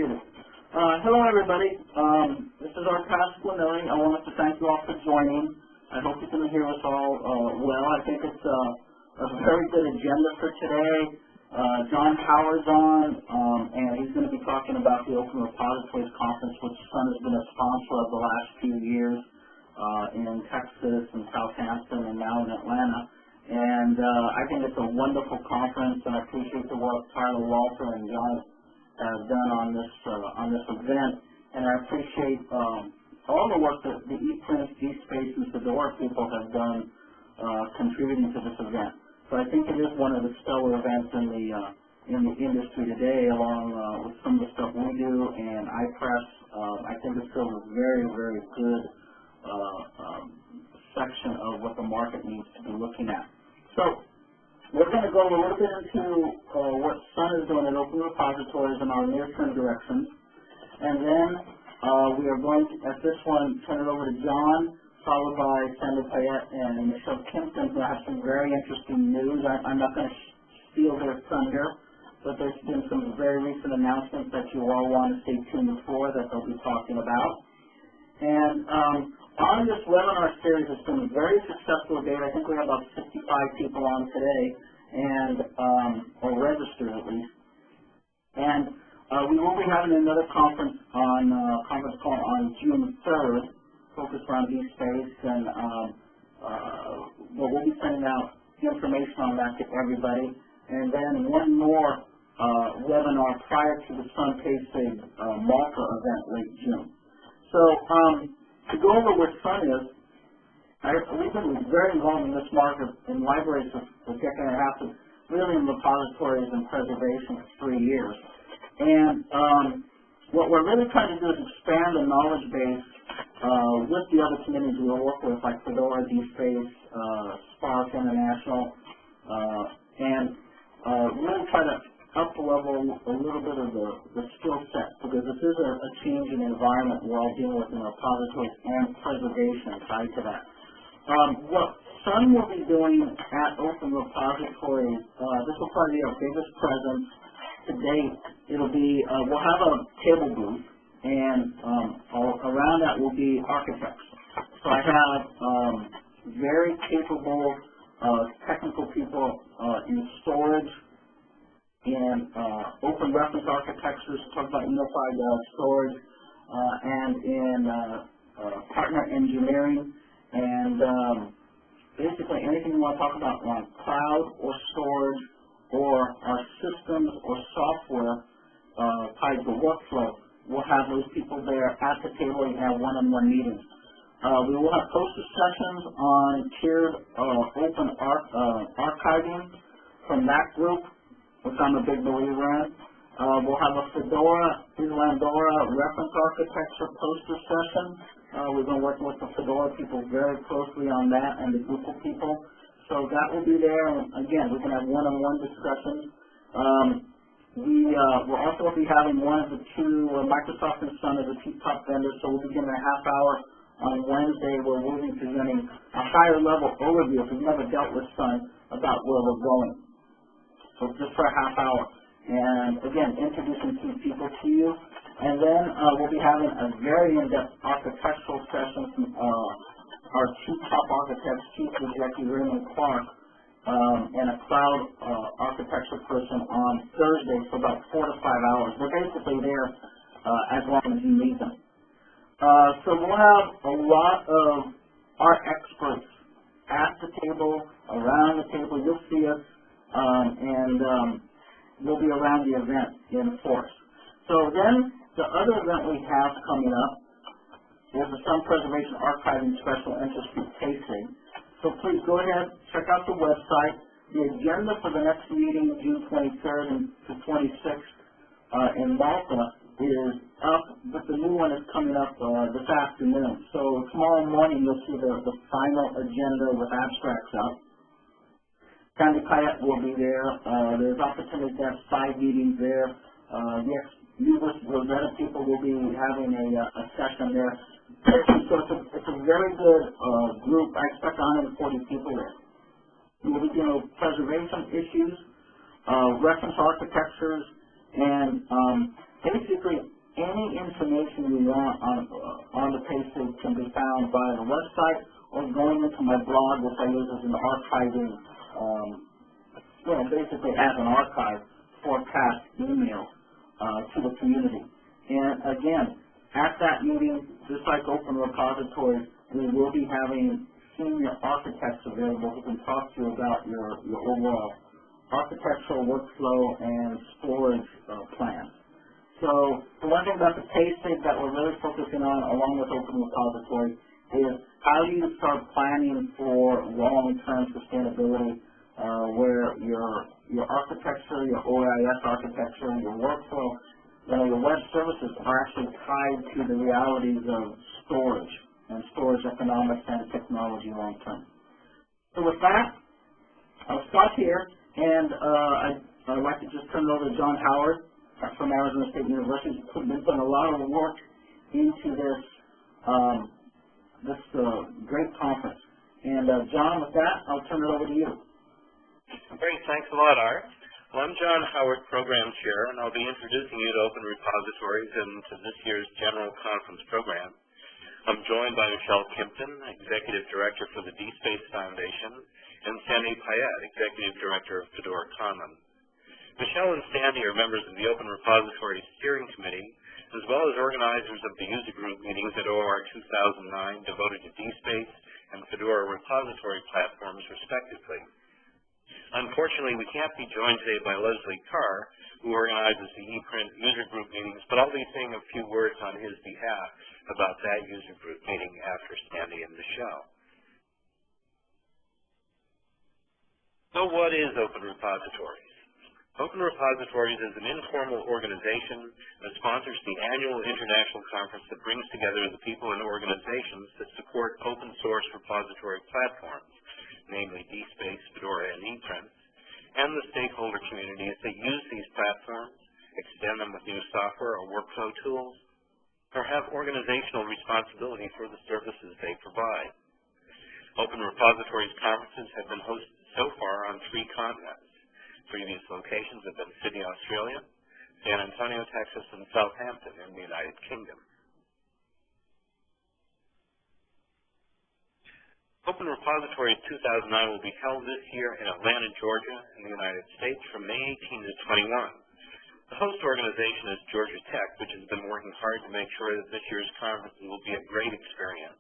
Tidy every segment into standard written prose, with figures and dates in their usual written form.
computer. Hello, everybody. This is our Pasquinelli. I want to thank you all for joining. I hope you can hear us all well. I think it's a very good agenda for today. John Howard's on, and he's going to be talking about the Open Repositories Conference, which Sun has been a sponsor of the last few years in Texas and Southampton and now in Atlanta. And I think it's a wonderful conference, and I appreciate the work Tyler Walter and John have done on this event. And I appreciate all the work that the ePrint, eSpace, and Fedora people have done contributing to this event. So I think it is one of the stellar events in the industry today, along with some of the stuff we do and iPress. I think it's still a very, very good section of what the market needs to be looking at. So we're going to go a little bit into what Sun is doing at Open Repositories and our near-term directions. And then we are going to, at this one, turn it over to John, followed by Sandra Payette and Michelle Kimpton, who have some very interesting news. I'm not going to steal their thunder, but there's been some very recent announcements that you all want to stay tuned for that they'll be talking about. And on this webinar series, it's been very successful to date. I think we have about 65 people on today, and or registered at least. And we will be having another conference call on June 3rd, focused around eSpace, and we'll be sending out information on that to everybody. And then one more webinar prior to the Sun PaySig Malta event late June. So to go over what Sun is, we've been very involved in this market in libraries for a decade and a half, really in repositories and preservation for 3 years. And what we're really trying to do is expand the knowledge base with the other communities we work with, like Fedora, DSpace, Spark International, and really try to up-level a little bit of the skill set, because this is a changing environment we're all dealing with in repositories and preservation tied to that. What Sun will be doing at Open Repositories, this will probably be our biggest presence to date. It'll be, we'll have a table booth, and around that will be architects. So I have very capable technical people in storage, in open reference architectures, talk about unified storage, and in partner engineering, and basically anything you want to talk about on cloud or storage or our systems or software tied to workflow. We'll have those people there at the table and have one-on-one meetings. We will have poster sessions on tiered open archiving from that group, which I'm a big believer in. We'll have a Fedora, Islandora reference architecture poster session. We've been working with the Fedora people very closely on that and the Google people. So that will be there. And again, we can have one-on-one discussions. We'll also be having one of the two, Microsoft and Sun as the two top vendors, so we'll be giving a half hour on Wednesday where we'll be presenting a higher level overview, if you've never dealt with Sun, about where we're going. So just for a half hour. And again, introducing two people to you. And then we'll be having a very in-depth architectural session from our two top architects, Chief Executive Raymond Clark, and a cloud architecture person on Thursday for about 4 to 5 hours. They're basically there as long as you need them. So we'll have a lot of our experts at the table, around the table. You'll see us, and we'll be around the event in force. So then the other event we have coming up is the Sun Preservation Archiving Special Interest Group PaySig. So please go ahead, check out the website. The agenda for the next meeting, June 23rd and to 26th in Malta, is up, but the new one is coming up this afternoon. So tomorrow morning you'll see the final agenda with abstracts up. Sandra Payette will be there. There's opportunity to have side meetings there. Numerous Rosetta people will be having a session there. So it's a very good group. I expect 140 people there. We'll be dealing with preservation issues, reference architectures, and basically on the page can be found via the website or going into my blog, which I use as an archiving, basically as an archive for past emails to the community. And again, at that meeting, just like Open Repositories, we will be having senior architects available who can talk to you about your overall architectural workflow and storage plan. So the one thing about the PASIG that we're really focusing on, along with Open Repository, is how do you start planning for long-term sustainability, where your architecture, your OIS architecture, your workflow, your web services are actually tied to the realities of storage and storage economics and technology long-term. So with that, I'll stop here, and I'd like to just turn it over to John Howard from Arizona State University. He's been putting a lot of work into this great conference. And John, with that, I'll turn it over to you. Great, thanks a lot, Art. Well, I'm John Howard, Program Chair, and I'll be introducing you to Open Repositories and to this year's General Conference program. I'm joined by Michelle Kimpton, Executive Director for the DSpace Foundation, and Sandy Payette, Executive Director of Fedora Commons. Michelle and Sandy are members of the Open Repository Steering Committee, as well as organizers of the user group meetings at OR09 devoted to DSpace and Fedora repository platforms, respectively. Unfortunately, we can't be joined today by Leslie Carr, who organizes the ePrint user group meetings, but I'll be saying a few words on his behalf about that user group meeting after Sandy and Michelle. So what is Open Repositories? Open Repositories is an informal organization that sponsors the annual international conference that brings together the people and organizations that support open source repository platforms, namely DSpace, Fedora, and ePrint, and the stakeholder communities that use these platforms, extend them with new software or workflow tools, or have organizational responsibility for the services they provide. Open Repositories conferences have been hosted so far on 3 continents. Previous locations have been Sydney, Australia, San Antonio, Texas, and Southampton in the United Kingdom. Open Repositories 2009 will be held this year in Atlanta, Georgia, in the United States from May 18 to 21. The host organization is Georgia Tech, which has been working hard to make sure that this year's conference will be a great experience,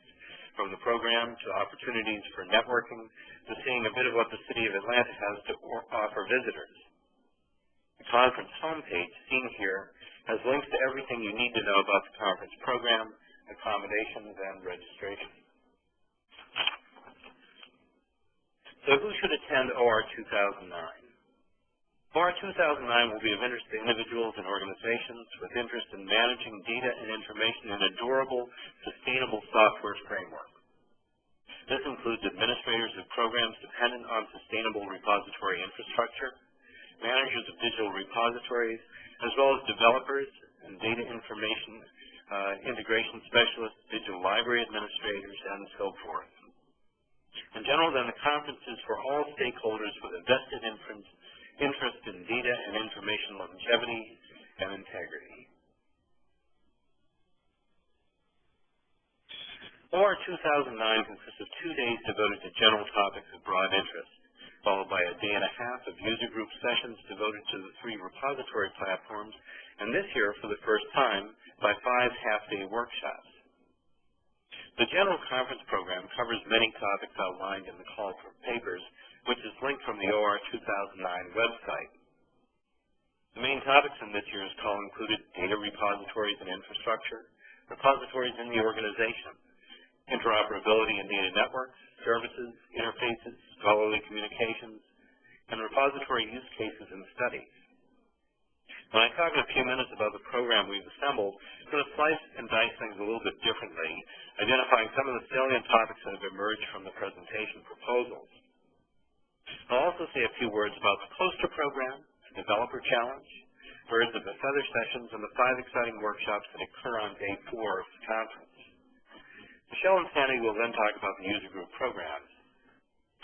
from the program to opportunities for networking to seeing a bit of what the city of Atlanta has to offer visitors. The conference homepage, seen here, has links to everything you need to know about the conference program, accommodations, and registration. So who should attend OR 2009? OR 2009 will be of interest to individuals and organizations with interest in managing data and information in a durable, sustainable software framework. This includes administrators of programs dependent on sustainable repository infrastructure, managers of digital repositories, as well as developers and data information integration specialists, digital library administrators, and so forth. In general, then, the conference is for all stakeholders with a vested interest in data and information longevity and integrity. OR 2009 consists of 2 days devoted to general topics of broad interest, followed by a day and a half of user group sessions devoted to the 3 repository platforms, and this year, for the first time, by 5 half-day workshops. The General Conference program covers many topics outlined in the call for papers, which is linked from the OR 2009 website. The main topics in this year's call included data repositories and infrastructure, repositories in the organization, interoperability in data networks, services, interfaces, scholarly communications, and repository use cases and studies. When I talk in a few minutes about the program we've assembled, I'm going to slice and dice things a little bit differently, identifying some of the salient topics that have emerged from the presentation proposals. I'll also say a few words about the poster program, the developer challenge, birds of the feather sessions, and the 5 exciting workshops that occur on day 4 of the conference. Michelle and Sandy will then talk about the user group programs.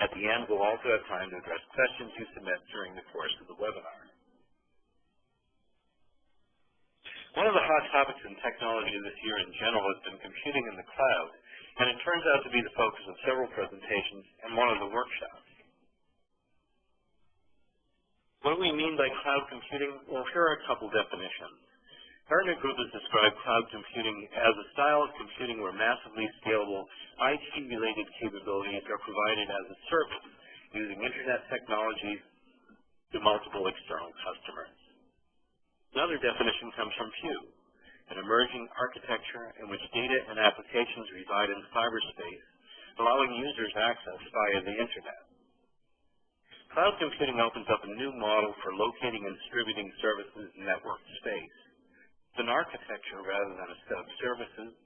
At the end, we'll also have time to address questions you submit during the course of the webinar. One of the hot topics in technology this year in general has been computing in the cloud, and it turns out to be the focus of several presentations and one of the workshops. What do we mean by cloud computing? Well, here are a couple definitions. Gartner Group has described cloud computing as a style of computing where massively scalable IT-related capabilities are provided as a service using Internet technologies to multiple external customers. Another definition comes from Pew, an emerging architecture in which data and applications reside in cyberspace, allowing users access via the Internet. Cloud computing opens up a new model for locating and distributing services in network space. It's an architecture rather than a set of services,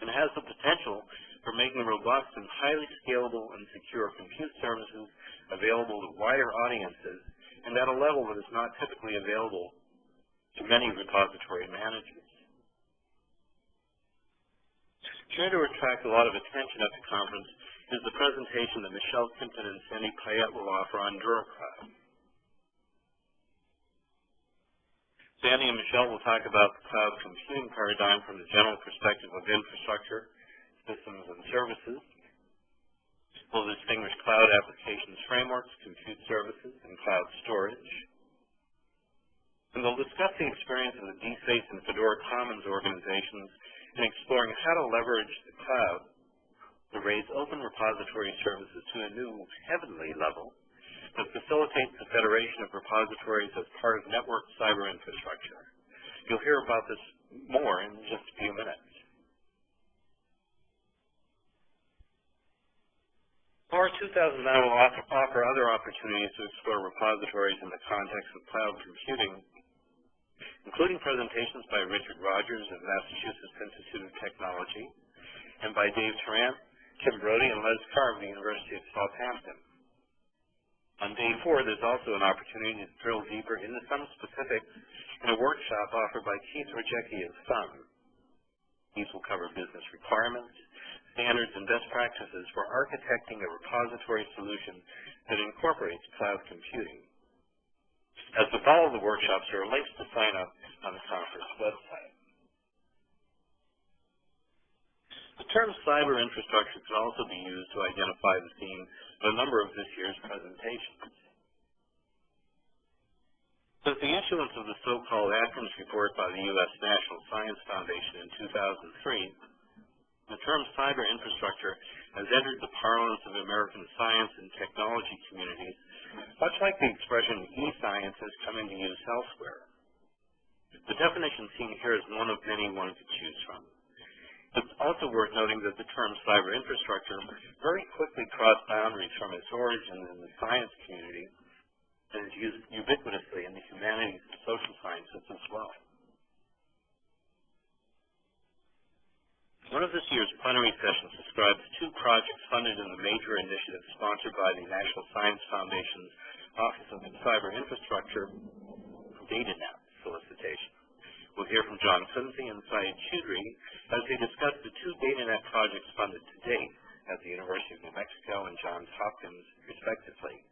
and has the potential for making robust and highly scalable and secure compute services available to wider audiences and at a level that is not typically available to many repository managers. Sure to attract a lot of attention at the conference is the presentation that Michelle Kimpton and Sandy Payette will offer on DuraCloud. Sandy and Michelle will talk about the cloud computing paradigm from the general perspective of infrastructure, systems, and services. We'll distinguish cloud applications frameworks, compute services, and cloud storage. And they'll discuss the experience of the DSpace and Fedora Commons organizations in exploring how to leverage the cloud to raise open repository services to a new heavenly level that facilitates the federation of repositories as part of network cyber infrastructure. You'll hear about this more in just a few minutes. OR 2009 will offer other opportunities to explore repositories in the context of cloud computing, including presentations by Richard Rogers of Massachusetts Institute of Technology and by Dave Tarrant, Kim Brody, and Les Carr of the University of Southampton. On day 4, there's also an opportunity to drill deeper into some specifics in a workshop offered by Keith Rojecki of Sun. These will cover business requirements, standards, and best practices for architecting a repository solution that incorporates cloud computing. As to follow the workshops, there are links to sign up on the conference website. The term cyber infrastructure can also be used to identify the theme of a number of this year's presentations. Since the issuance of the so-called Atkins Report by the U.S. National Science Foundation in 2003, the term cyber infrastructure has entered the parlance of American science and technology communities, much like the expression e-science has come into use elsewhere. The definition seen here is one of many one could choose from. It's also worth noting that the term cyber infrastructure very quickly crossed boundaries from its origins in the science community and is used ubiquitously in the humanities and social sciences as well. One of this year's plenary sessions describes 2 projects funded in the major initiative sponsored by the National Science Foundation's Office of Cyber Infrastructure DataNet solicitation. We'll hear from John Kunze and Syed Choudhury as they discuss the 2 DataNet projects funded to date at the University of New Mexico and Johns Hopkins, respectively.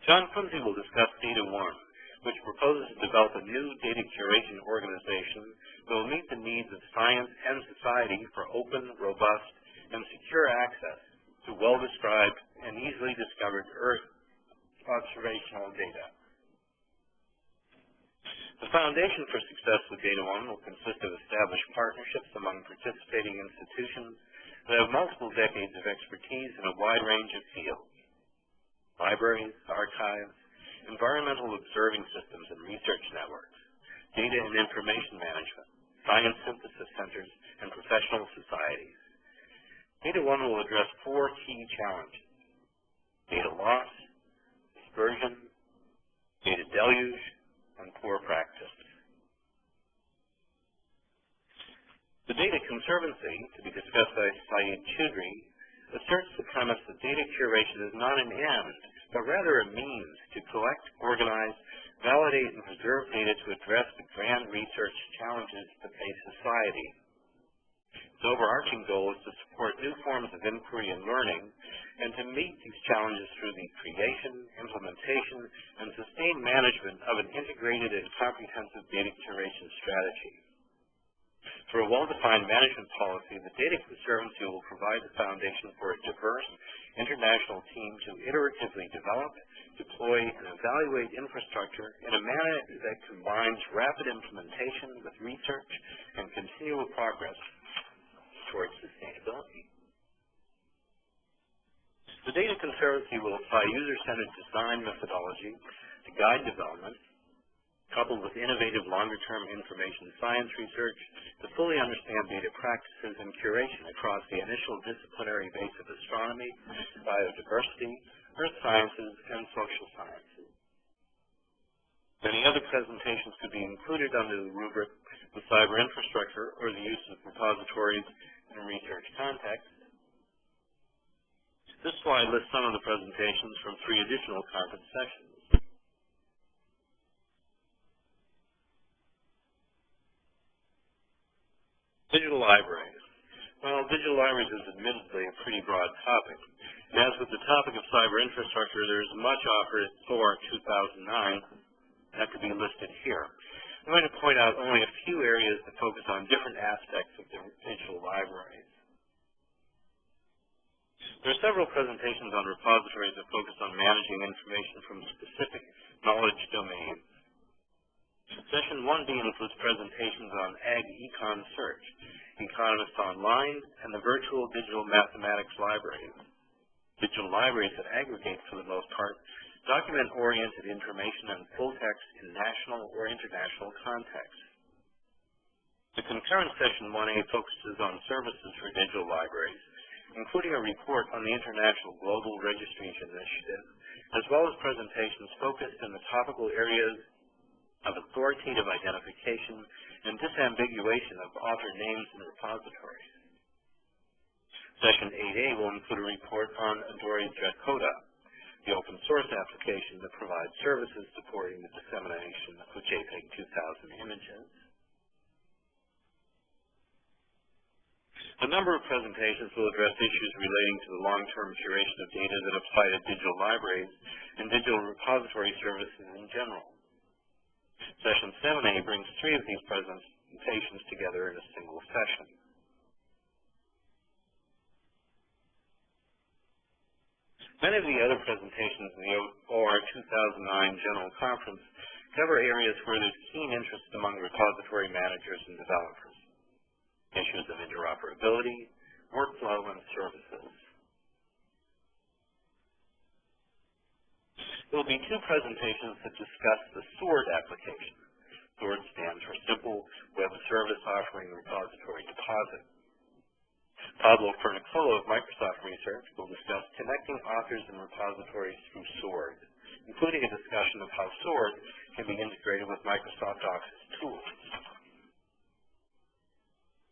John Kunze will discuss Data One, which proposes to develop a new data curation organization that will meet the needs of science and society for open, robust, and secure access to well-described and easily discovered Earth observational data. The foundation for success with Data One will consist of established partnerships among participating institutions that have multiple decades of expertise in a wide range of fields: libraries, archives, environmental observing systems and research networks, data and information management, science synthesis centers, and professional societies. Data One will address 4 key challenges: data loss, dispersion, data deluge, and poor practice. The Data Conservancy, to be discussed by Syed Choudhury, asserts the premise that data curation is not an end, but rather a means to collect, organize, validate, and preserve data to address the grand research challenges that face society. Its overarching goal is to support new forms of inquiry and learning and to meet these challenges through the creation, implementation, and sustained management of an integrated and comprehensive data curation strategy. For a well-defined management policy, the Data Conservancy will provide the foundation for a diverse international team to iteratively develop, deploy, and evaluate infrastructure in a manner that combines rapid implementation with research and continual progress towards sustainability. The Data Conservancy will apply user-centered design methodology to guide development, coupled with innovative longer-term information science research to fully understand data practices and curation across the initial disciplinary base of astronomy, biodiversity, earth sciences, and social sciences. Many other presentations could be included under the rubric of cyber infrastructure or the use of repositories in research context. This slide lists some of the presentations from 3 additional conference sessions. Digital libraries. Well, digital libraries is admittedly a pretty broad topic. And as with the topic of cyber infrastructure, there is much offered at OR09 that could be listed here. I'm going to point out only a few areas that focus on different aspects of the digital libraries. There are several presentations on repositories that focus on managing information from specific knowledge domains. Session 1B includes presentations on Ag Econ Search, Economist Online, and the Virtual Digital Mathematics Libraries. Digital libraries that aggregate, for the most part, document-oriented information and full text in national or international context. The concurrent Session 1A focuses on services for digital libraries, including a report on the International Global Registries Initiative, as well as presentations focused in the topical areas of authoritative identification and disambiguation of author names in repositories. Session 8A will include a report on Adori Jacoda, the open source application that provides services supporting the dissemination of JPEG 2000 images. A number of presentations will address issues relating to the long-term curation of data that apply to digital libraries and digital repository services in general. Session 7A brings 3 of these presentations together in a single session. Many of the other presentations in the OR 2009 General Conference cover areas where there's keen interest among repository managers and developers. Issues of interoperability, workflow, and services. There will be 2 presentations that discuss the SWORD application. SWORD stands for Simple Web Service Offering Repository Deposit. Pablo Fernicolo of Microsoft Research will discuss connecting authors and repositories through SWORD, including a discussion of how SWORD can be integrated with Microsoft Office tools.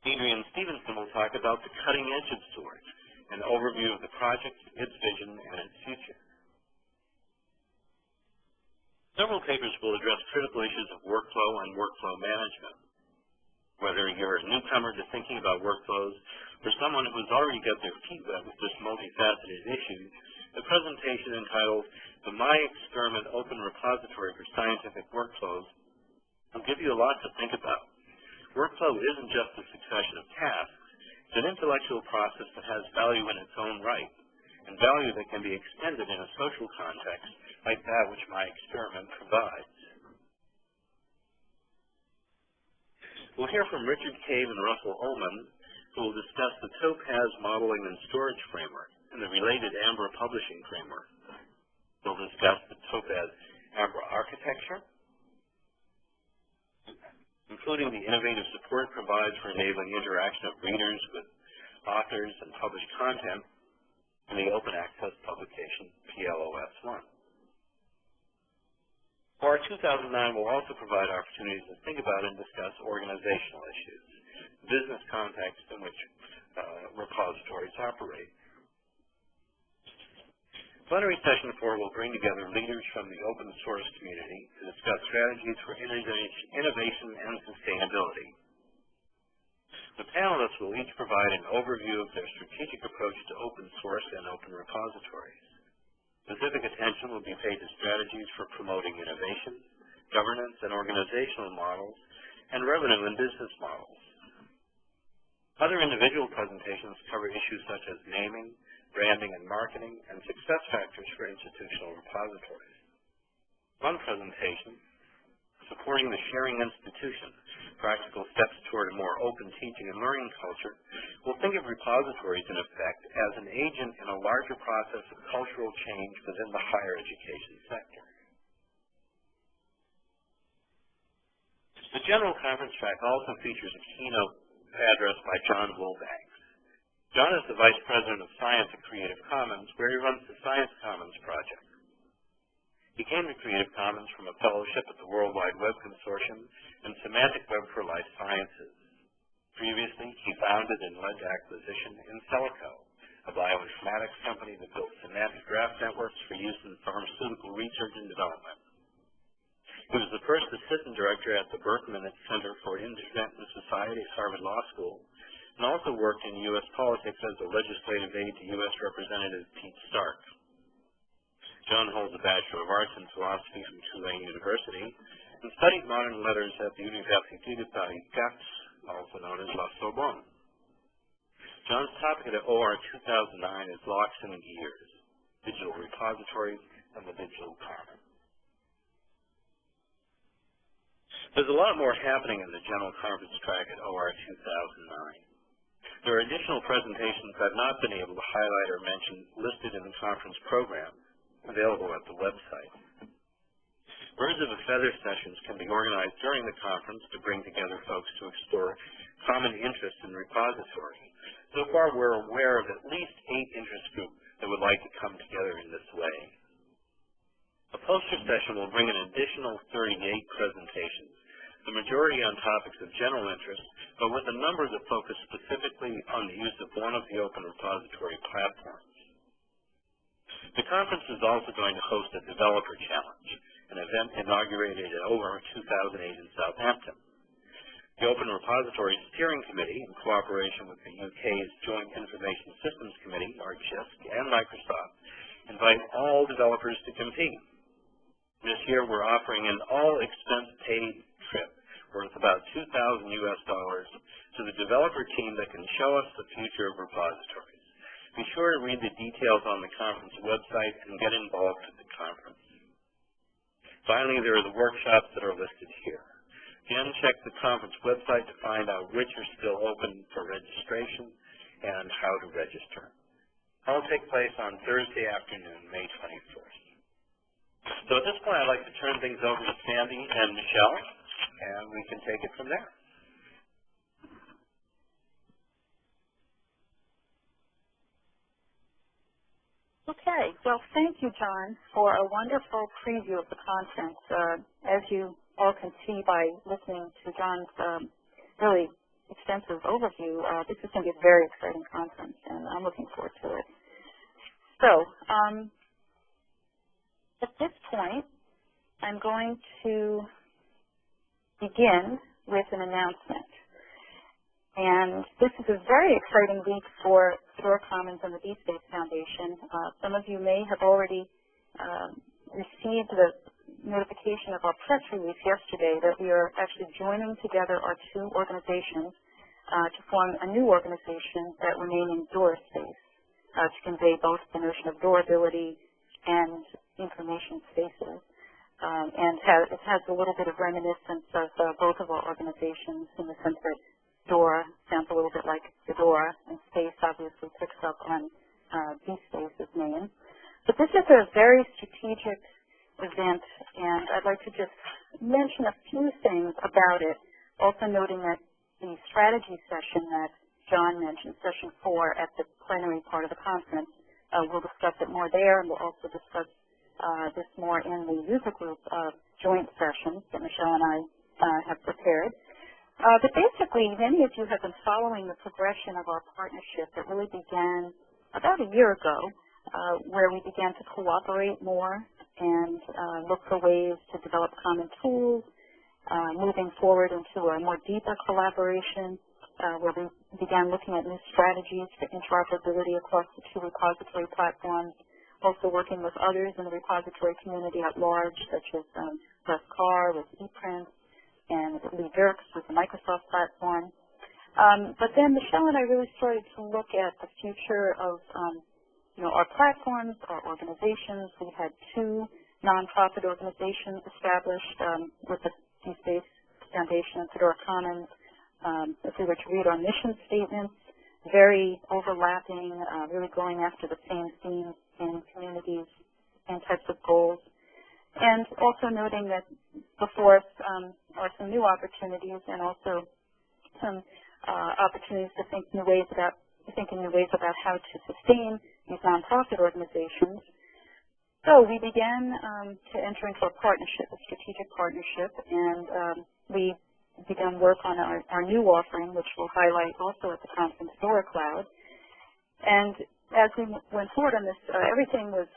Adrian Stevenson will talk about the cutting edge of SWORD, an overview of the project, its vision, and its future. Several papers will address critical issues of workflow and workflow management. Whether you're a newcomer to thinking about workflows or someone who's already got their feet wet with this multifaceted issue, the presentation entitled The My Experiment Open Repository for Scientific Workflows will give you a lot to think about. Workflow isn't just a succession of tasks. It's an intellectual process that has value in its own right, and value that can be extended in a social context like that which my experiment provides. We'll hear from Richard Cave and Russell Ullman, who will discuss the Topaz Modeling and Storage Framework and the related AMBRA Publishing Framework. They'll discuss the Topaz AMBRA architecture, including the innovative support it provides for enabling interaction of readers with authors and published content, and the open access publication PLOS1. OR 2009 will also provide opportunities to think about and discuss organizational issues, business context in which repositories operate. Plenary Session 4 will bring together leaders from the open source community to discuss strategies for innovation and sustainability. The panelists will each provide an overview of their strategic approach to open source and open repositories. Specific attention will be paid to strategies for promoting innovation, governance and organizational models, and revenue and business models. Other individual presentations cover issues such as naming, branding and marketing, and success factors for institutional repositories. One presentation, Supporting the Sharing Institution, Practical Steps Toward a More Open Teaching and Learning Culture, will think of repositories in effect as an agent in a larger process of cultural change within the higher education sector. The general conference track also features a keynote address by John Wilbanks. John is the Vice President of Science at Creative Commons, where he runs the Science Commons project. He came to Creative Commons from a fellowship at the World Wide Web Consortium and Semantic Web for Life Sciences. Previously, he founded and led the acquisition Inselico, a bioinformatics company that built semantic graph networks for use in pharmaceutical research and development. He was the first assistant director at the Berkman Center for Internet and Society at Harvard Law School, and also worked in U.S. politics as a legislative aide to U.S. Representative Pete Stark. John holds a Bachelor of Arts in Philosophy from Tulane University and studied modern letters at the Université de Paris 4, also known as La Sorbonne. John's topic at OR09 is Locks and Gears, Digital Repositories, and the Digital Commons. There's a lot more happening in the general conference track at OR2009. There are additional presentations I've not been able to highlight or mention listed in the conference program, available at the website. Birds of a Feather sessions can be organized during the conference to bring together folks to explore common interests in repository. So far, we're aware of at least 8 interest groups that would like to come together in this way. A poster session will bring an additional 38 presentations, the majority on topics of general interest, but with a number that focus specifically on the use of one of the open repository platforms. The conference is also going to host a Developer Challenge, an event inaugurated at OR 2008 in Southampton. The Open Repository Steering Committee, in cooperation with the UK's Joint Information Systems Committee, or JISC, and Microsoft, invite all developers to compete. This year, we're offering an all-expense-paid trip worth about $2,000 to the developer team that can show us the future of repositories. Be sure to read the details on the conference website and get involved at the conference. Finally, there are the workshops that are listed here. Again, check the conference website to find out which are still open for registration and how to register. All take place on Thursday afternoon, May 21st. So at this point, I'd like to turn things over to Sandy and Michelle, and we can take it from there. Okay, well, thank you, John, for a wonderful preview of the conference. As you all can see by listening to John's really extensive overview, this is going to be a very exciting conference, and I'm looking forward to it. So, at this point, I'm going to begin with an announcement. And this is a very exciting week for Fedora Commons and the DSpace Foundation. Some of you may have already received the notification of our press release yesterday that we are actually joining together our 2 organizations to form a new organization that will name DoorSpace to convey both the notion of durability and information spaces. And it has a little bit of reminiscence of both of our organizations in the sense that Door sounds a little bit like Fedora, and space obviously picks up on DSpace's name. But this is a very strategic event, and I'd like to just mention a few things about it, also noting that the strategy session that John mentioned, session 4 at the plenary part of the conference, we'll discuss it more there, and we'll also discuss this more in the user group joint sessions that Michelle and I have prepared. But basically, many of you have been following the progression of our partnership that really began about a year ago, where we began to cooperate more and look for ways to develop common tools, moving forward into a more deeper collaboration. where we began looking at new strategies for interoperability across the two repository platforms, also working with others in the repository community at large, such as Les Carr with ePrint and Lee Dirks with the Microsoft platform. But then Michelle and I really started to look at the future of our platforms, our organizations. We had two nonprofit organizations established with the DSpace Foundation and Fedora Commons. If we were to read our mission statements, very overlapping, really going after the same themes in communities and types of goals. And also noting that before us are some new opportunities and also some opportunities to think in new ways about how to sustain these nonprofit organizations. So we began to enter into a partnership, a strategic partnership, and we began work on our new offering, which we'll highlight also at the conference, Dora Cloud. And as we went forward on this, everything was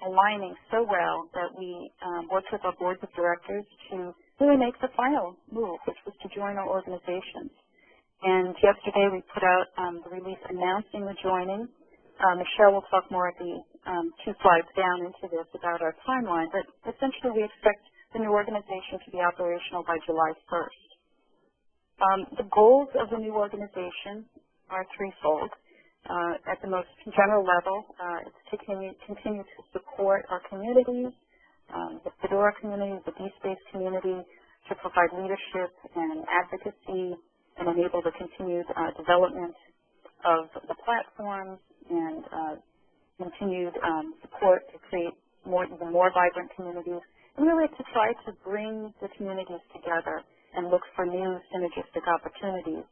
aligning so well that we worked with our boards of directors to really make the final move, which was to join our organizations. And yesterday we put out the release announcing the joining. Michelle will talk more at the 2 slides down into this about our timeline, but essentially we expect the new organization to be operational by July 1st. The goals of the new organization are threefold. At the most general level, it's to continue to support our communities, the Fedora community, the DSpace community, to provide leadership and advocacy and enable the continued development of the platforms and continued support to create even more vibrant communities, and really to try to bring the communities together and look for new synergistic opportunities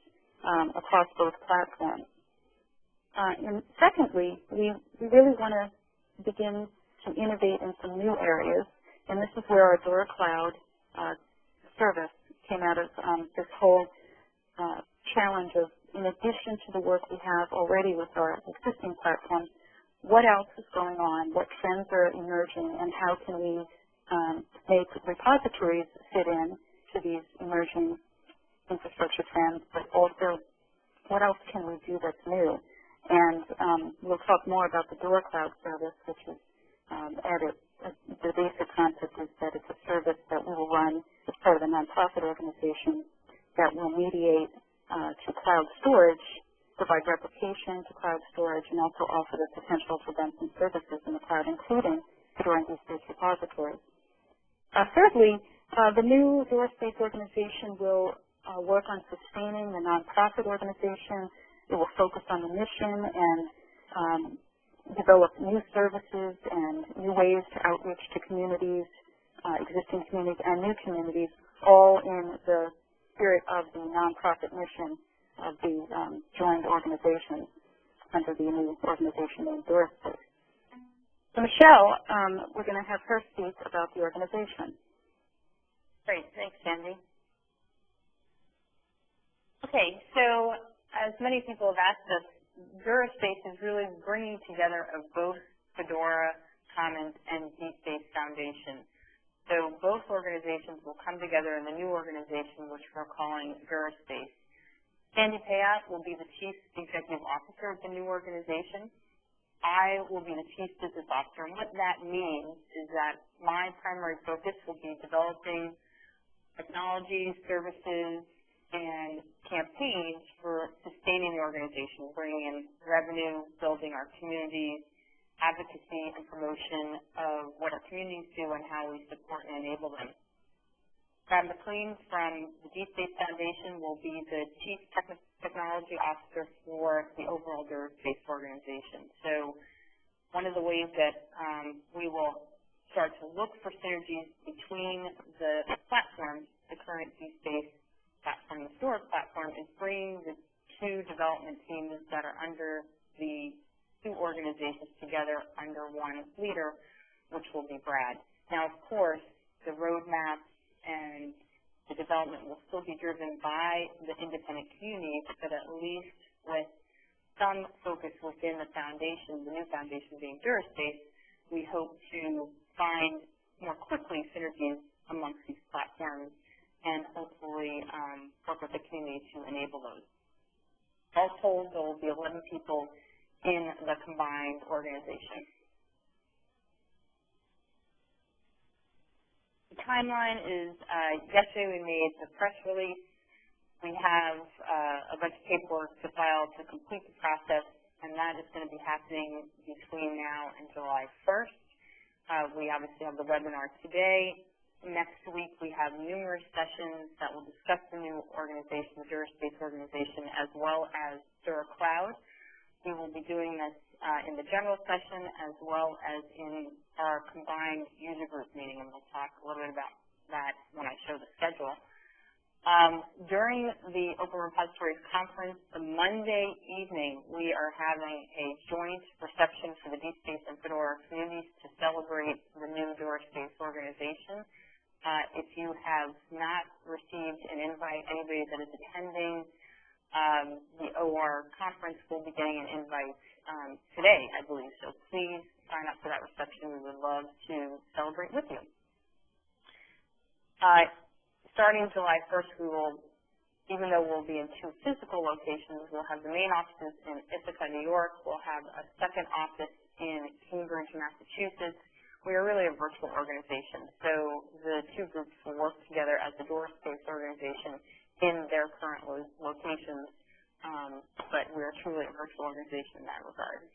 across both platforms. And secondly, we really want to begin to innovate in some new areas, and this is where our Dora Cloud service came out of this whole challenge of, in addition to the work we have already with our existing platforms, what else is going on, what trends are emerging, and how can we make repositories fit in to these emerging infrastructure trends, but also what else can we do that's new? And we'll talk more about the Dora Cloud service, which is the basic concept is that it's a service that we will run as part of a nonprofit organization that will mediate to cloud storage, provide replication to cloud storage, and also offer the potential for them some services in the cloud, including Fedora and DSpace repositories. Thirdly, the new DSpace organization will work on sustaining the nonprofit organization. It will focus on the mission and develop new services and new ways to outreach to communities, existing communities and new communities, all in the spirit of the nonprofit mission of the joined organizations under the new organization named DSpace. So Michelle, we're going to have her speak about the organization. Great, thanks, Sandy. Okay, so as many people have asked us, DSpace is really bringing together of both Fedora Commons and DSpace Foundation. So both organizations will come together in the new organization, which we're calling DSpace. Sandy Payat will be the Chief Executive Officer of the new organization. I will be the Chief Business Officer, and what that means is that my primary focus will be developing technology, services, and campaigns for sustaining the organization, bringing in revenue, building our communities, advocacy and promotion of what our communities do and how we support and enable them. Brad McLean from the DSpace Foundation will be the Chief Technology Officer for the overall DSpace organization. So one of the ways that we will start to look for synergies between the platforms, the current DSpace platform, the Fedora platform, is bringing the two development teams that are under the two organizations together under one leader, which will be Brad. Now, of course, the roadmap and the development will still be driven by the independent community, but at least with some focus within the foundation, the new foundation being DSpace, we hope to find more quickly synergies amongst these platforms and hopefully work with the community to enable those. All told, there will be 11 people in the combined organization. The timeline is, yesterday we made the press release. We have a bunch of paperwork to file to complete the process, and that is going to be happening between now and July 1st. We obviously have the webinar today. Next week we have numerous sessions that will discuss the new organization, the DuraSpace organization, as well as DuraCloud. We will be doing this in the general session as well as in our combined user group meeting, and we'll talk a little bit about that when I show the schedule. During the Open Repositories Conference, the Monday evening, we are having a joint reception for the DSpace and Fedora communities to celebrate the new DuraSpace organization. If you have not received an invite, anybody that is attending the OR conference will be getting an invite today, I believe. So please sign up for that reception. We would love to celebrate with you. Starting July 1st, we will, even though we'll be in 2 physical locations, we'll have the main offices in Ithaca, New York. We'll have a second office in Cambridge, Massachusetts. We are really a virtual organization, so the 2 groups will work together as a DuraSpace organization in their current locations, but we're truly a virtual organization in that regard.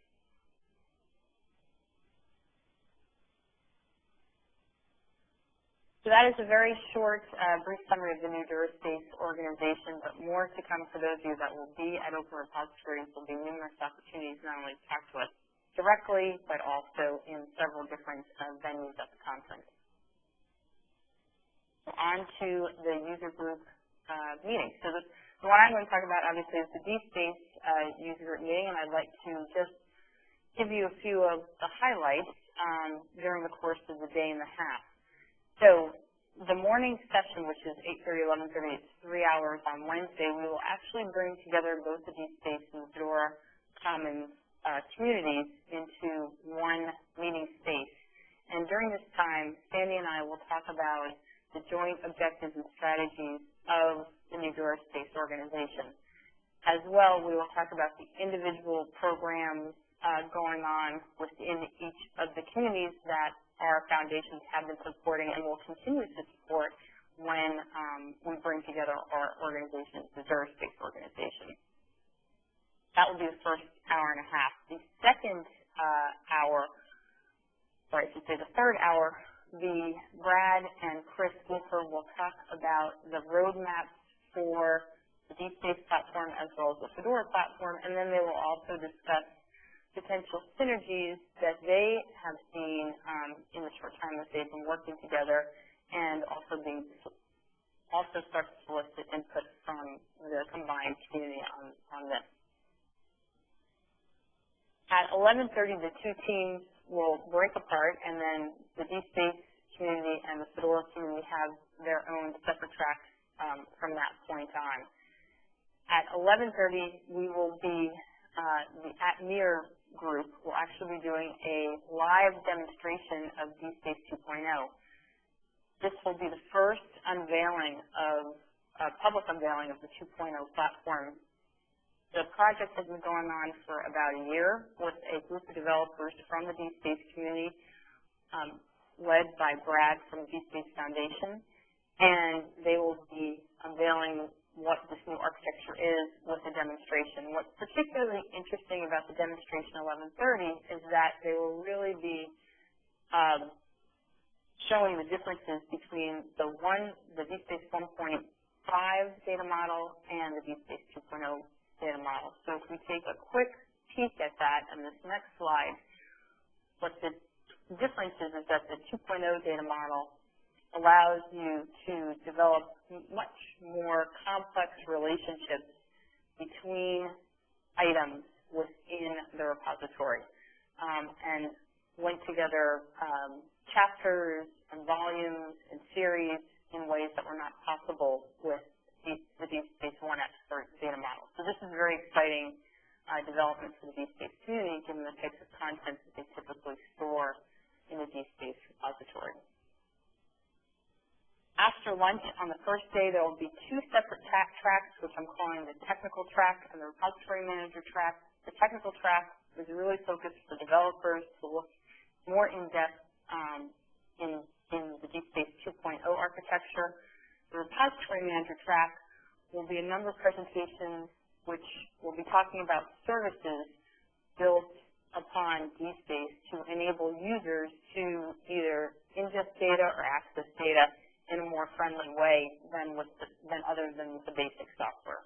So that is a very short, brief summary of the new DuraSpace organization, but more to come for those of you that will be at Open Repositories. There will be numerous opportunities not only to talk to us directly, but also in several different venues at the conference. On to the user group meeting. So the one I'm going to talk about, obviously, is the DSpace user group meeting, and I'd like to just give you a few of the highlights during the course of the day and a half. So the morning session, which is 8:30, 11:30, it's 3 hours on Wednesday, we will actually bring together both the DSpace and the Fedora Commons communities into one meeting space. And during this time, Sandy and I will talk about the joint objectives and strategies of the new DuraSpace organization. As well, we will talk about the individual programs going on within each of the communities that our foundations have been supporting and will continue to support when we bring together our organization, the DuraSpace organization. That will be the first hour and a half. The second hour, or I should say the third hour, Brad and Chris Wolfer will talk about the roadmaps for the DSpace platform as well as the Fedora platform, and then they will also discuss potential synergies that they have seen in the short time that they've been working together, and also start to solicit input from the combined community on this. At 11:30, the 2 teams will break apart, and then the DSpace community and the Fedora community have their own separate tracks from that point on. At 11:30, we will be, the @MIR group will actually be doing a live demonstration of DSpace 2.0. This will be the first unveiling of, public unveiling of the 2.0 platform. The project has been going on for about a year with a group of developers from the DSpace community, led by Brad from the DSpace Foundation, and they will be unveiling what this new architecture is with a demonstration. What's particularly interesting about the demonstration 11:30 is that they will really be showing the differences between the DSpace 1.5 data model and the DSpace 2.0 data model. So if we take a quick peek at that on this next slide, what the difference is that the 2.0 data model allows you to develop much more complex relationships between items within the repository, and link together chapters and volumes and series in ways that were not possible with the DSpace 1X data model. So this is a very exciting development for the DSpace community, given the types of content that they typically store in the DSpace repository. After after lunch on the first day, there will be two separate tracks, which I'm calling the technical track and the repository manager track. The technical track is really focused for developers to look more in-depth in the DSpace 2.0 architecture. The repository manager track will be a number of presentations which will be talking about services built upon DSpace to enable users to either ingest data or access data in a more friendly way than other than the basic software.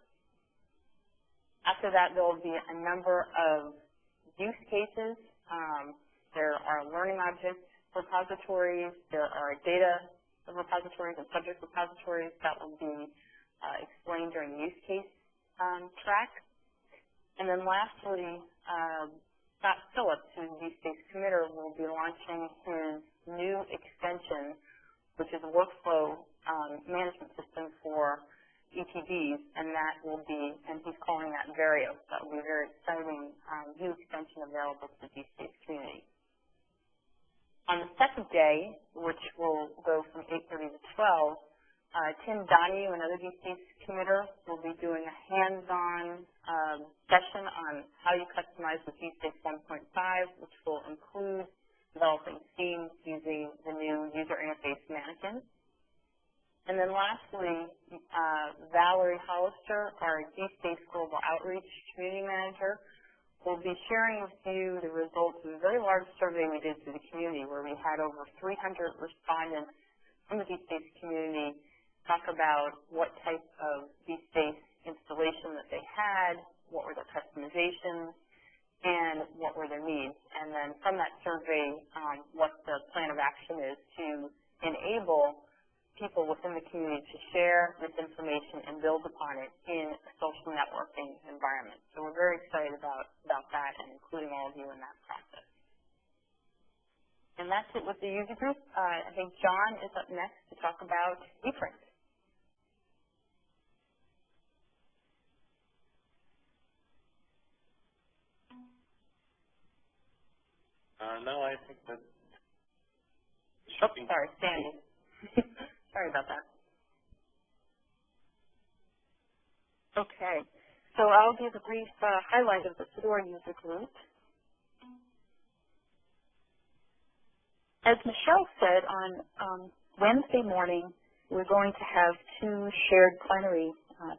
After that, there will be a number of use cases. There are learning objects repositories, there are data repositories and subject repositories that will be explained during the use case track. And then lastly, Scott Phillips, who's the DSpace committer, will be launching his new extension, which is a workflow management system for ETDs, and that will be, and he's calling that Vario. That will be a very exciting new extension available to the DSpace community. On the second day, which will go from 8:30 to 12, Tim Donahue, another DSpace committer, will be doing a hands-on session on how you customize with DSpace 1.5, which will include developing themes using the new user interface mannequin. And then lastly, Valerie Hollister, our DSpace Global Outreach Community Manager, will be sharing with you the results of a very large survey we did to the community, where we had over 300 respondents from the DSpace community talk about what type of DSpace installation that they had, what were their customizations, and what were their needs. And then from that survey, what the plan of action is to enable people within the community to share this information and build upon it in a social networking environment. So we're very excited about that and including all of you in that process. And that's it with the user group. I think John is up next to talk about ePrint. No, I think that... Oh, sorry, Sandy. Sorry about that. Okay, so I'll give a brief highlight of the Fedora user group. As Michelle said, on Wednesday morning, we're going to have two shared plenary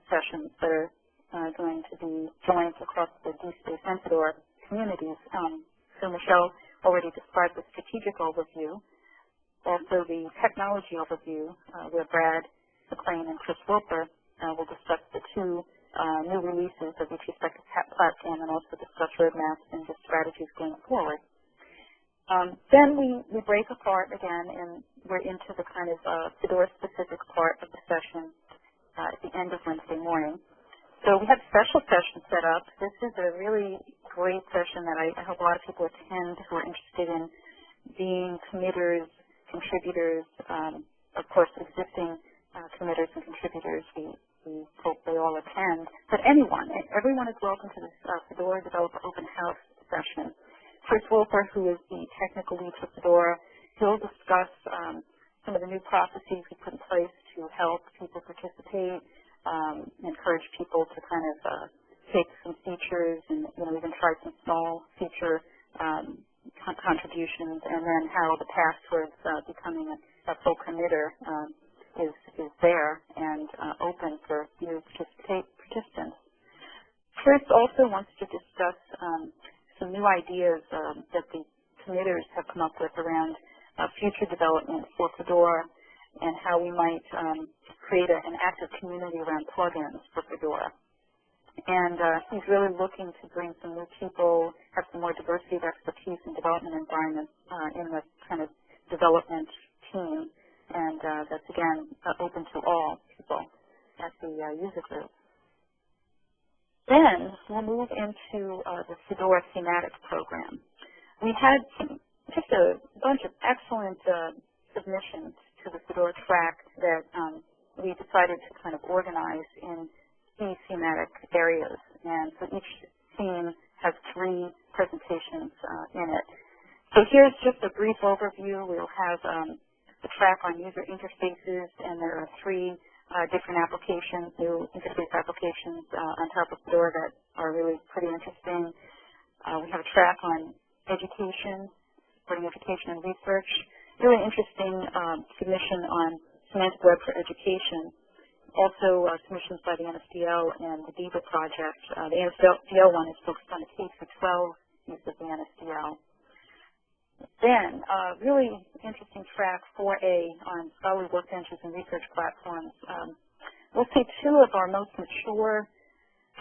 sessions that are going to be joined across the DSpace and Fedora communities. So Michelle already described the strategic overview, also the technology overview, where Brad McLean and Chris Wilper will discuss the two new releases of each respective platform and also discuss roadmaps and just strategies going forward. Then we break apart again, and we're into the kind of Fedora-specific part of the session at the end of Wednesday morning. So we have special sessions set up. This is a really great session that I hope a lot of people attend who are interested in being committers, contributors, of course, existing committers and contributors. We hope they all attend. But everyone is welcome to this Fedora Developer Open House session. Chris Wilper, who is the technical lead for Fedora, he'll discuss some of the new processes we put in place to help people participate, encourage people to kind of take some features and even try some small feature contributions, and then how the path towards becoming a full committer is there and open for new participants. Chris also wants to discuss some new ideas that the committers have come up with around future development for Fedora and how we might create an active community around plugins for Fedora. And he's really looking to bring some new people, have some more diversity of expertise in development environments in the kind of development team. And that's, again, open to all people at the user group. Then we'll move into the Fedora thematic program. We had just a bunch of excellent submissions to the Fedora track that we decided to kind of organize in key thematic areas. And so each theme has 3 presentations in it. So here's just a brief overview. We'll have the track on user interfaces, and there are 3 different applications, new interface applications on top of Fedora that are really pretty interesting. We have a track on education, supporting education and research. Really interesting submission on semantic web for education. Also submissions by the NSDL and the DIVA project. The NSDL one is focused on the K-12 use of the NSDL. Then, really interesting track 4A on scholarly workbenches and research platforms. We'll see 2 of our most mature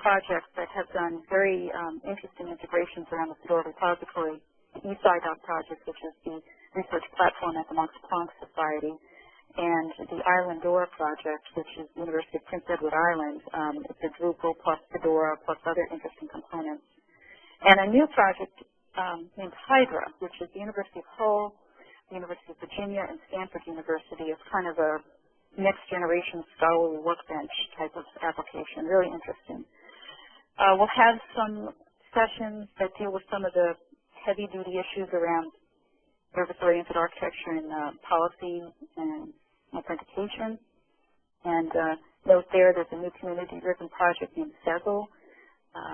projects that have done very interesting integrations around the Fedora repository. The eSciDoc project, which is the research platform at the Max Planck Society, and the Ireland DORA project, which is the University of Prince Edward Island. It's a Drupal plus Fedora plus other interesting components. And a new project named Hydra, which is the University of Hull, the University of Virginia, and Stanford University. It's kind of a next generation scholarly workbench type of application. Really interesting. We'll have some sessions that deal with some of the heavy duty issues around service-oriented architecture and policy and authentication. And note there's a new community-driven project named Sezzle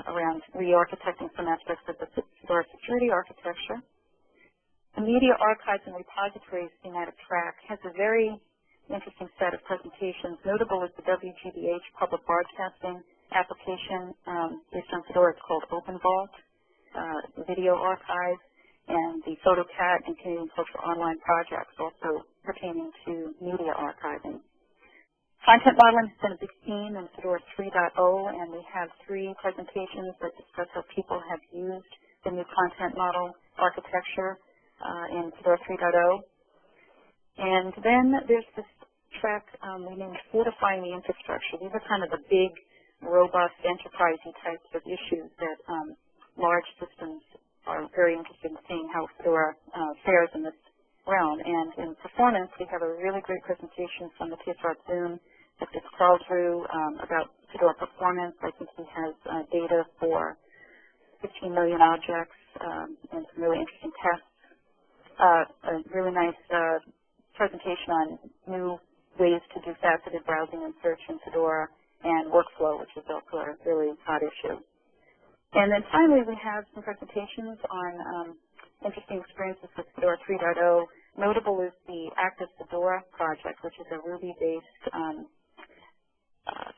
around re-architecting some aspects of the Fedora security architecture. The Media Archives and Repositories thematic track has a very interesting set of presentations. Notable is the WGBH public broadcasting application based on Fedora. It's called OpenVault, the video archive, and the PhotoCat and Canadian Cultural Online projects also pertaining to media archiving. Content modeling has been a big theme in Fedora 3.0, and we have 3 presentations that discuss how people have used the new content model architecture in Fedora 3.0. And then there's this track we named Fortifying the Infrastructure. These are kind of the big, robust, enterprise-y types of issues that large systems are very interested in seeing how Fedora fares in this realm. And in performance, we have a really great presentation from Matthias Zoom that gets crawled through about Fedora performance. I think he has data for 15 million objects and some really interesting tests. A really nice presentation on new ways to do faceted browsing and search in Fedora, and workflow, which is also a really hot issue. And then finally, we have some presentations on interesting experiences with Fedora 3.0. Notable is the Active Fedora project, which is a Ruby-based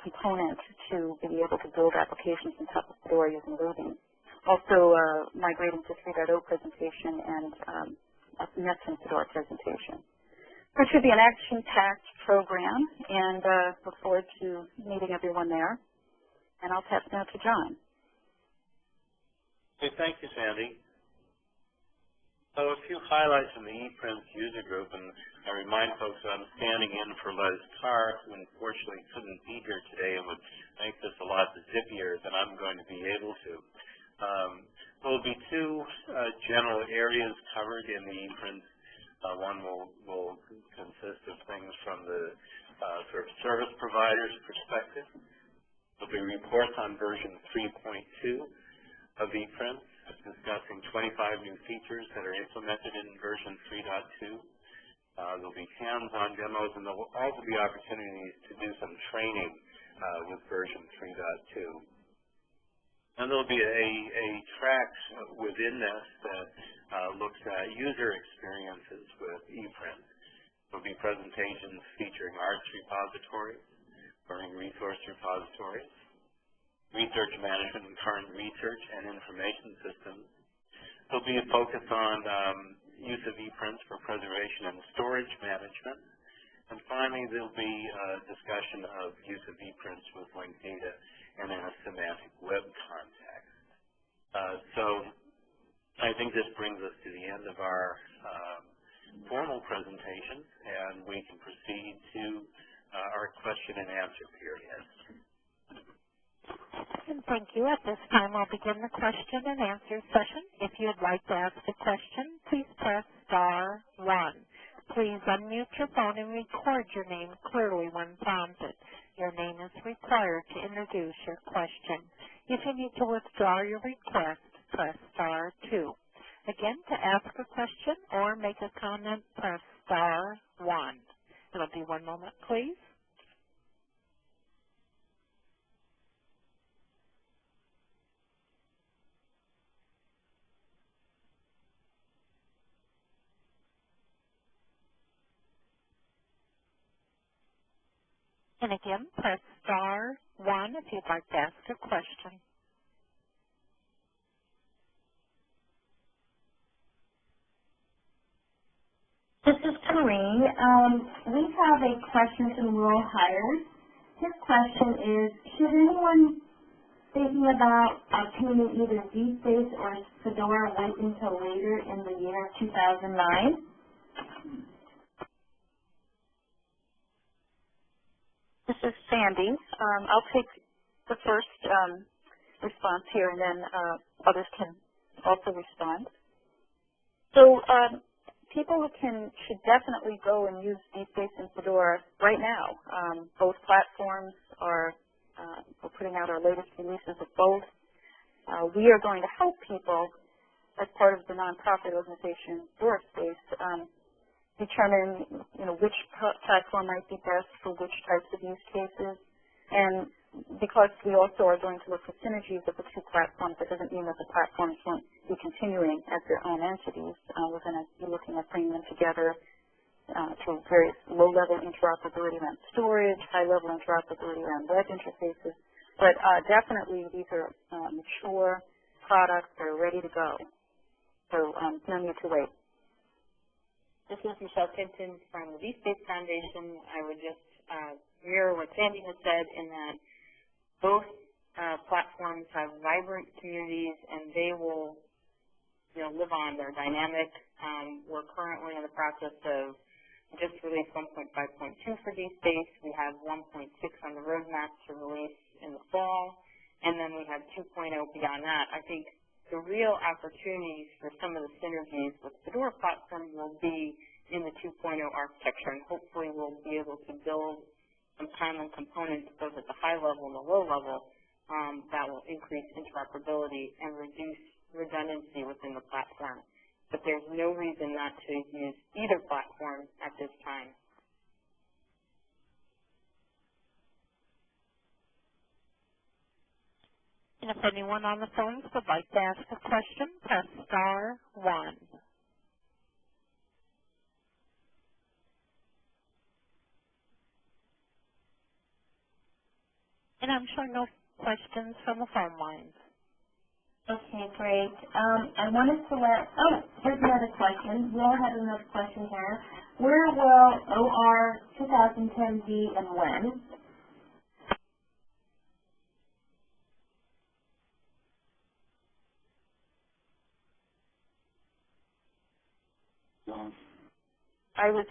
component to be able to build applications on top of Fedora using Ruby. Also, migrating to 3.0 presentation and a Nessun Fedora presentation. It should be an action-packed program, and look forward to meeting everyone there. And I'll pass now to John. Okay, thank you, Sandy. So a few highlights from the ePrints user group, and I remind folks that I'm standing in for Les Carr, who unfortunately couldn't be here today and would make this a lot zippier than I'm going to be able to. There will be 2 general areas covered in the ePrints. One will consist of things from the sort of service provider's perspective. There will be reports on version 3.2 of ePrints, discussing 25 new features that are implemented in version 3.2. There will be hands-on demos, and there will also be opportunities to do some training with version 3.2. And there will be a track within this that looks at user experiences with ePrints. There will be presentations featuring arts repositories, learning resource repositories, research management and current research and information systems. There will be a focus on use of ePrints for preservation and storage management. And finally, there will be a discussion of use of ePrints with linked data and in a semantic web context. So I think this brings us to the end of our formal presentation, and we can proceed to our question and answer period. And thank you. At this time, we'll begin the question and answer session. If you'd like to ask a question, please press *1. Please unmute your phone and record your name clearly when prompted. Your name is required to introduce your question. If you need to withdraw your request, press *2. Again, to ask a question or make a comment, press star 1. It'll be one moment, please. And again, press star 1 if you'd like to ask a question. This is Corrine. We have a question from Rural Hires. His question is, should anyone thinking about obtaining either DSpace or Fedora wait until later in the year 2009? This is Sandy. I'll take the first response here, and then others can also respond. So people should definitely go and use DSpace and Fedora right now. Both platforms are we're putting out our latest releases of both. We are going to help people as part of the nonprofit organization DoorSpace determine which platform might be best for which types of use cases. And because we also are going to look for synergies of the two platforms, that doesn't mean that the platforms won't be continuing as their own entities. We're going to be looking at bringing them together through various low-level interoperability around storage, high-level interoperability around web interfaces. But definitely these are mature products that are ready to go. So no need to wait. This is Michelle Kenton from the DSpace Foundation. I would just mirror what Sandy has said in that both platforms have vibrant communities and they will live on. They're dynamic. We're currently in the process of just released 1.5.2 for DSpace. We have 1.6 on the roadmap to release in the fall, and then we have 2.0 beyond that. I think the real opportunities for some of the synergies with the Fedora platform will be in the 2.0 architecture, and hopefully we'll be able to build some common components both at the high level and the low level that will increase interoperability and reduce redundancy within the platform. But there's no reason not to use either platform at this time. And if anyone on the phones would like to ask a question, press star 1. And I'm showing no questions from the phone lines. Okay, great. I wanted to here's another question. We all had another question here. Where will OR 2010 be and when?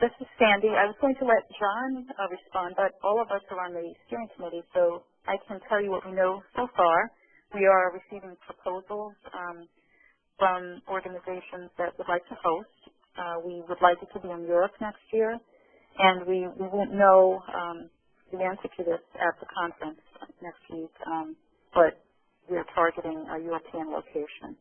This is Sandy. I was going to let John respond, but all of us are on the steering committee, so I can tell you what we know so far. We are receiving proposals from organizations that would like to host. We would like it to be in Europe next year, and we won't know the answer to this at the conference next week, but we are targeting a European location.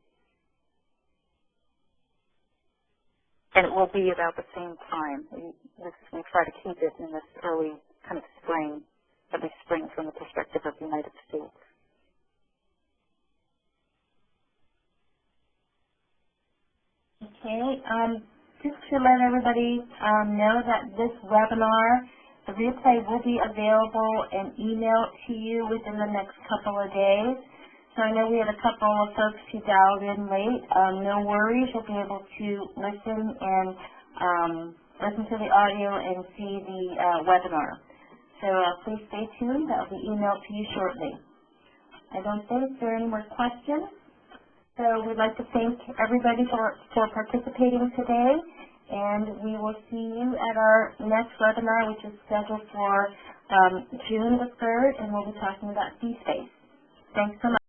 And it will be about the same time. We try to keep it in this early kind of spring, every spring from the perspective of the United States. Okay, just to let everybody know that this webinar, the replay will be available and emailed to you within the next couple of days. So I know we had a couple of folks who dialed in late. No worries, you'll be able to listen to the audio and see the webinar. So please stay tuned. That will be emailed to you shortly. I don't think there are any more questions. So we'd like to thank everybody for participating today, and we will see you at our next webinar, which is scheduled for June the 3rd, and we'll be talking about DSpace. Thanks so much.